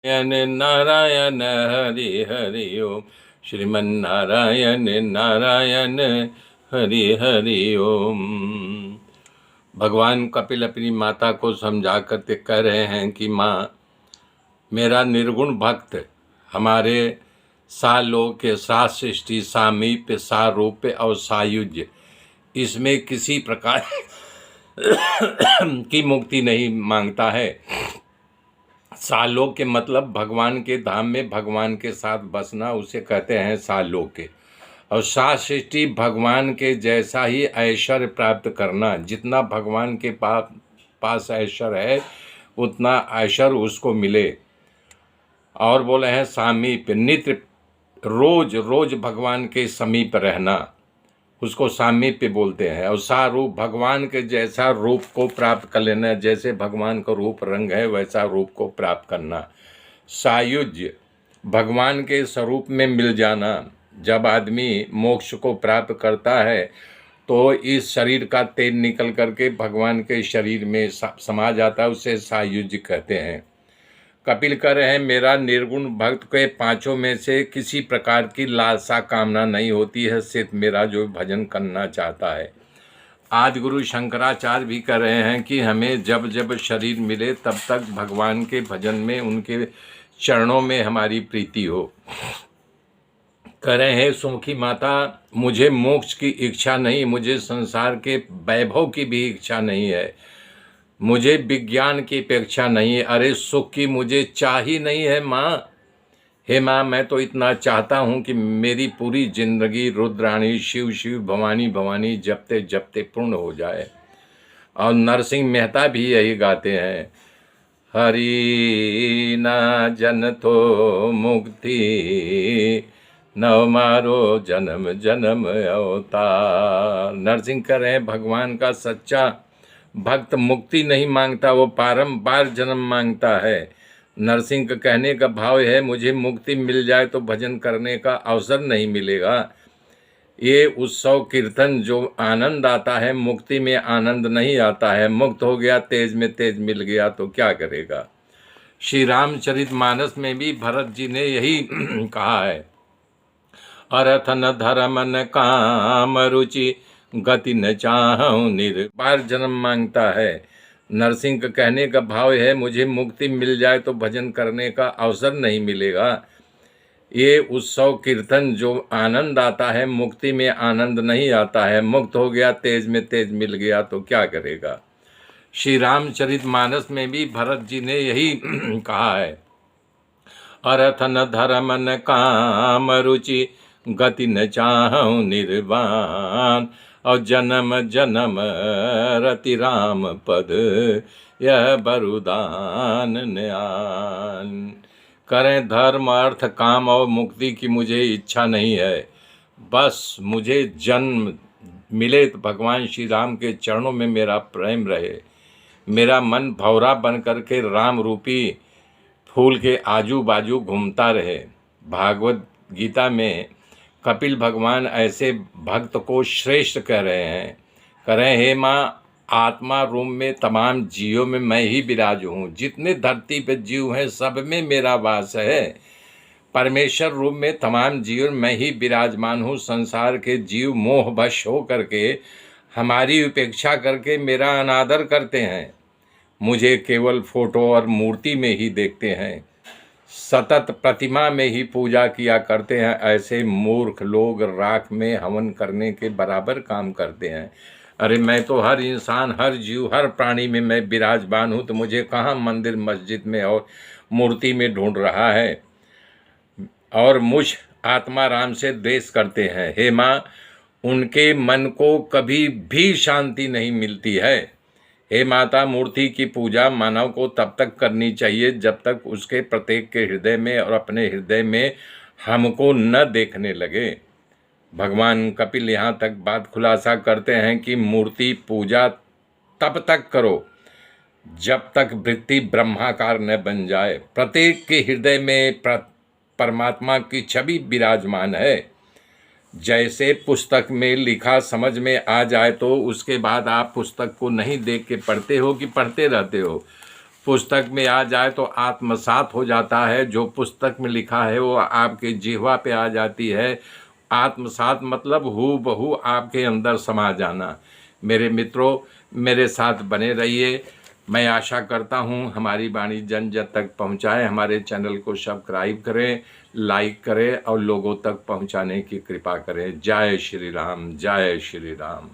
नारायण हरि हरि ओम। श्रीमन्नारायण नारायण हरि हरि ओम। भगवान कपिल अपनी माता को समझा करके कह रहे हैं कि माँ, मेरा निर्गुण भक्त हमारे सालोक के सात सृष्टि सामीप्य सारूप्य और सायुज्य, इसमें किसी प्रकार की मुक्ति नहीं मांगता है। सालोक के मतलब भगवान के धाम में भगवान के साथ बसना, उसे कहते हैं सालोक्य। और सात सृष्टि भगवान के जैसा ही ऐश्वर्य प्राप्त करना, जितना भगवान के पास ऐश्वर्य है उतना ऐश्वर्य उसको मिले। और बोले हैं सामीप्य, नित्य रोज रोज भगवान के समीप रहना, उसको सामीप्य बोलते हैं। और सारूप, भगवान के जैसा रूप को प्राप्त कर लेना, जैसे भगवान का रूप रंग है वैसा रूप को प्राप्त करना। सायुज्य, भगवान के स्वरूप में मिल जाना। जब आदमी मोक्ष को प्राप्त करता है तो इस शरीर का तेज निकल करके भगवान के शरीर में समा जाता है, उसे सायुज्य कहते हैं। कपिल कह रहे हैं, मेरा निर्गुण भक्त के पांचों में से किसी प्रकार की लालसा कामना नहीं होती है, सिर्फ मेरा जो भजन करना चाहता है। आज गुरु शंकराचार्य भी कह रहे हैं कि हमें जब जब शरीर मिले तब तक भगवान के भजन में, उनके चरणों में हमारी प्रीति हो। कह रहे हैं सुमुखी माता, मुझे मोक्ष की इच्छा नहीं, मुझे संसार के वैभव की भी इच्छा नहीं है, मुझे विज्ञान की अपेक्षा नहीं है, अरे सुख की मुझे चाह ही नहीं है माँ। हे माँ, मैं तो इतना चाहता हूँ कि मेरी पूरी जिंदगी रुद्राणी शिव शिव भवानी भवानी जपते जपते पूर्ण हो जाए। और नरसिंह मेहता भी यही गाते हैं, हरि ना जन तो मुक्ति, नव मारो जन्म जन्म अवतार। नरसिंह कह रहे हैं, भगवान का सच्चा भक्त मुक्ति नहीं मांगता, वो बारंबार जन्म मांगता है। नरसिंह का कहने का भाव है, मुझे मुक्ति मिल जाए तो भजन करने का अवसर नहीं मिलेगा। ये उत्सव कीर्तन जो आनंद आता है, मुक्ति में आनंद नहीं आता है। मुक्त हो गया, तेज में तेज मिल गया तो क्या करेगा। श्री रामचरितमानस में भी भरत जी ने यही कहा है, अर्थ न धर्म न काम रुचि, गति न चाहूं निर्बार जन्म मांगता है। नरसिंह का कहने का भाव है, मुझे मुक्ति मिल जाए तो भजन करने का अवसर नहीं मिलेगा। ये उत्सव कीर्तन जो आनंद आता है, मुक्ति में आनंद नहीं आता है। मुक्त हो गया, तेज में तेज मिल गया तो क्या करेगा। श्री रामचरितमानस में भी भरत जी ने यही कहा है, अर्थ न धर्म न काम रुचि, गति न चाहूं निर्वाण, और जन्म जन्म रति राम पद, यह बरुदान न्यान। करें धर्म अर्थ काम और मुक्ति की मुझे इच्छा नहीं है, बस मुझे जन्म मिले तो भगवान श्री राम के चरणों में मेरा प्रेम रहे, मेरा मन भौरा बन करके राम रूपी फूल के आजू बाजू घूमता रहे। भागवत गीता में कपिल भगवान ऐसे भक्त को श्रेष्ठ कह रहे हैं। कह रहे हैं, हे माँ, आत्मा रूप में तमाम जीवों में मैं ही विराज हूँ। जितने धरती पे जीव हैं सब में मेरा वास है। परमेश्वर रूप में तमाम जीव मैं ही विराजमान हूँ। संसार के जीव मोहवश हो करके हमारी उपेक्षा करके मेरा अनादर करते हैं, मुझे केवल फोटो और मूर्ति में ही देखते हैं, सतत प्रतिमा में ही पूजा किया करते हैं। ऐसे मूर्ख लोग राख में हवन करने के बराबर काम करते हैं। अरे मैं तो हर इंसान, हर जीव, हर प्राणी में मैं विराजमान हूँ, तो मुझे कहाँ मंदिर मस्जिद में और मूर्ति में ढूंढ रहा है। और मुझ आत्मा राम से द्वेष करते हैं। हे माँ, उनके मन को कभी भी शांति नहीं मिलती है। हे माता, मूर्ति की पूजा मानव को तब तक करनी चाहिए जब तक उसके प्रत्येक के हृदय में और अपने हृदय में हमको न देखने लगे। भगवान कपिल यहाँ तक बात खुलासा करते हैं कि मूर्ति पूजा तब तक करो जब तक वृत्ति ब्रह्माकार न बन जाए। प्रत्येक के हृदय में परमात्मा की छवि विराजमान है। जैसे पुस्तक में लिखा समझ में आ जाए तो उसके बाद आप पुस्तक को नहीं देख के पढ़ते हो कि पढ़ते रहते हो। पुस्तक में आ जाए तो आत्मसात हो जाता है। जो पुस्तक में लिखा है वो आपके जिह्वा पे आ जाती है। आत्मसात मतलब हूबहू आपके अंदर समा जाना। मेरे मित्रों, मेरे साथ बने रहिए। मैं आशा करता हूँ हमारी वाणी जन जन तक पहुँचाए। हमारे चैनल को सब्सक्राइब करें, लाइक करें और लोगों तक पहुँचाने की कृपा करें। जय श्री राम, जय श्री राम।